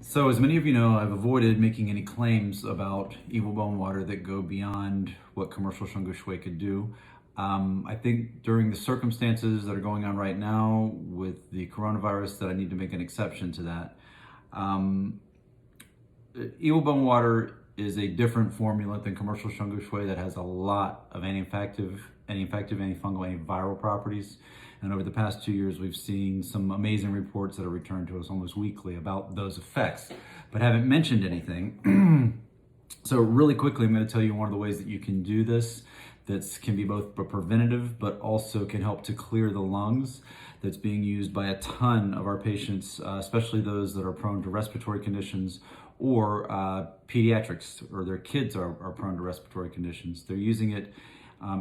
So, as many of you know, I've avoided making any claims about evil bone water that go beyond what commercial shungu shui could do. I think during the circumstances that are going on right now with the coronavirus, that I need to make an exception to that. Um, Evil bone water is a different formula than commercial shungu shui that has a lot of anti-infective, antifungal, antiviral properties. And over the past 2 years, we've seen some amazing reports that are returned to us almost weekly about those effects, but haven't mentioned anything. So really quickly, I'm going to tell you one of the ways that you can do this that can be both preventative, but also can help to clear the lungs, that's being used by a ton of our patients, especially those that are prone to respiratory conditions or pediatrics, or their kids are prone to respiratory conditions. They're using it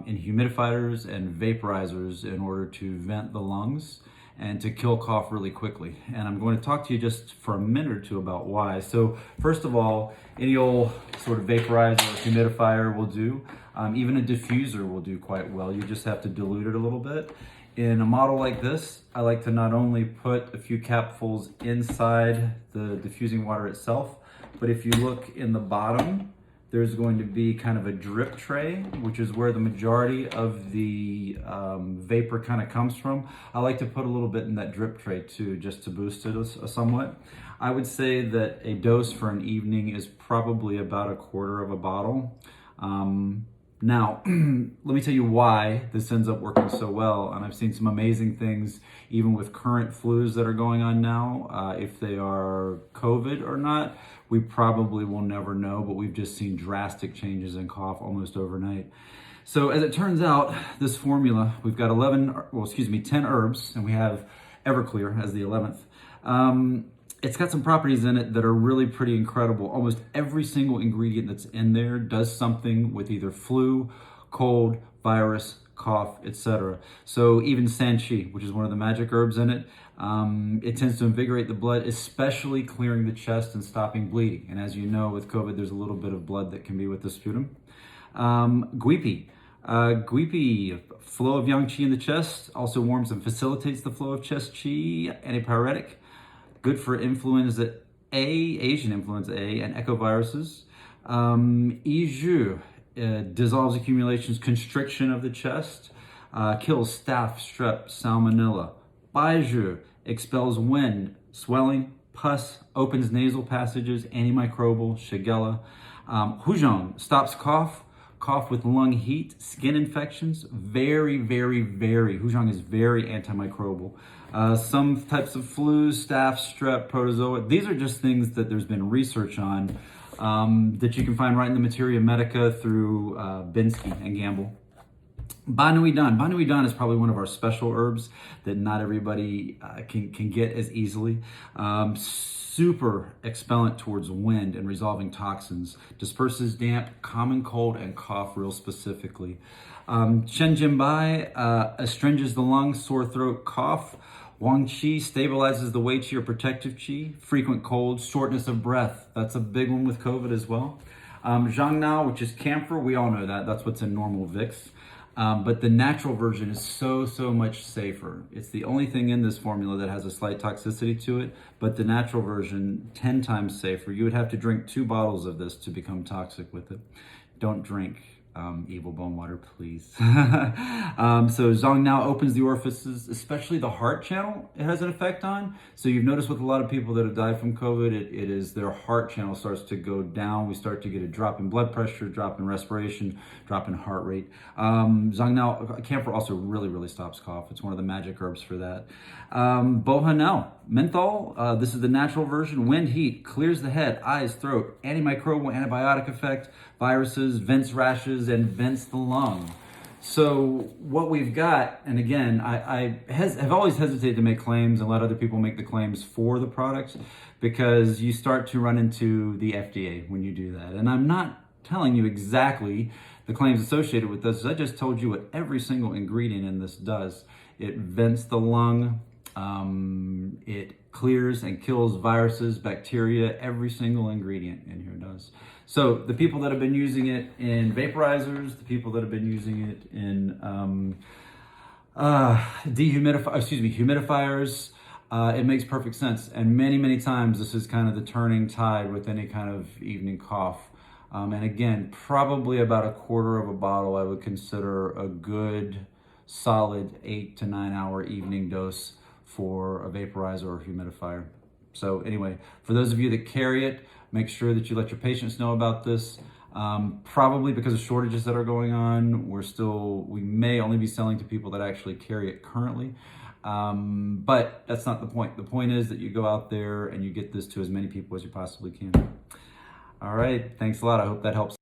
in humidifiers and vaporizers in order to vent the lungs and to kill cough really quickly. And I'm going to talk to you just for a minute or two about why. So first of all, any old sort of vaporizer or humidifier will do. Even a diffuser will do quite well. You just have to dilute it a little bit. In a model like this, I like to not only put a few capfuls inside the diffusing water itself, but if you look in the bottom, there's going to be kind of a drip tray, which is where the majority of the vapor kind of comes from. I like to put a little bit in that drip tray too, just to boost it somewhat. I would say that a dose for an evening is probably about a quarter of a bottle. Now, let me tell you why this ends up working so well. And I've seen some amazing things, even with current flus that are going on now. If they are COVID or not, we probably will never know, but we've just seen drastic changes in cough almost overnight. So as it turns out, this formula, we've got 10 herbs, and we have Everclear as the 11th. It's got some properties in it that are really pretty incredible. Almost every single ingredient that's in there does something with either flu, cold, virus, cough, etc. So even sanchi, which is one of the magic herbs in it, it tends to invigorate the blood, especially clearing the chest and stopping bleeding. And as you know, with COVID, there's a little bit of blood that can be with the sputum. Guipi. Guipi, flow of yang qi in the chest, also warms and facilitates the flow of chest qi, antipyretic. Good for influenza A, Asian influenza A, and echoviruses. Iju dissolves accumulations, constriction of the chest, kills staph, strep, salmonella. Baiju expels wind, swelling, pus, opens nasal passages, antimicrobial, shigella. Huzhong stops cough with lung heat, skin infections, Huzhong is very antimicrobial. Some types of flus, staph, strep, protozoa. These are just things that there's been research on that you can find right in the Materia Medica through Binsky and Gamble. Banuidan is probably one of our special herbs that not everybody can get as easily. Super expellent towards wind and resolving toxins, disperses damp, common cold, and cough real specifically. Shenjinbai astringes the lungs, sore throat, cough. Wang Qi stabilizes the Wei Qi or protective Qi, frequent colds, shortness of breath. That's a big one with COVID as well. Zhang Nao, which is camphor, we all know that. That's what's in normal Vicks. But the natural version is so much safer. It's the only thing in this formula that has a slight toxicity to it, but the natural version, 10 times safer. You would have to drink 2 bottles of this to become toxic with it. Don't drink evil bone water, please. So Zhang Nao opens the orifices, especially the heart channel it has an effect on. So you've noticed with a lot of people that have died from COVID, it is their heart channel starts to go down. We start to get a drop in blood pressure, drop in respiration, drop in heart rate. Zhang Nao, camphor also really stops cough. It's one of the magic herbs for that. Bohanel, menthol, this is the natural version. Wind, heat, clears the head, eyes, throat, antimicrobial, antibiotic effect, viruses, vents rashes, and vents the lung. So what we've got, and again, I have always hesitated to make claims and let other people make the claims for the products, because you start to run into the FDA when you do that. And I'm not telling you exactly the claims associated with this. I just told you what every single ingredient in this does. It vents the lung, it clears and kills viruses, bacteria, every single ingredient in here does. So the people that have been using it in vaporizers, the people that have been using it in humidifiers, it makes perfect sense. And many times this is kind of the turning tide with any kind of evening cough. And again, probably about a quarter of a bottle I would consider a good solid 8 to 9 hour evening dose for a vaporizer or humidifier. So anyway, for those of you that carry it, make sure that you let your patients know about this. Probably because of shortages that are going on, we may only be selling to people that actually carry it currently. But that's not the point. The point is that you go out there and you get this to as many people as you possibly can. All right, thanks a lot. I hope that helps.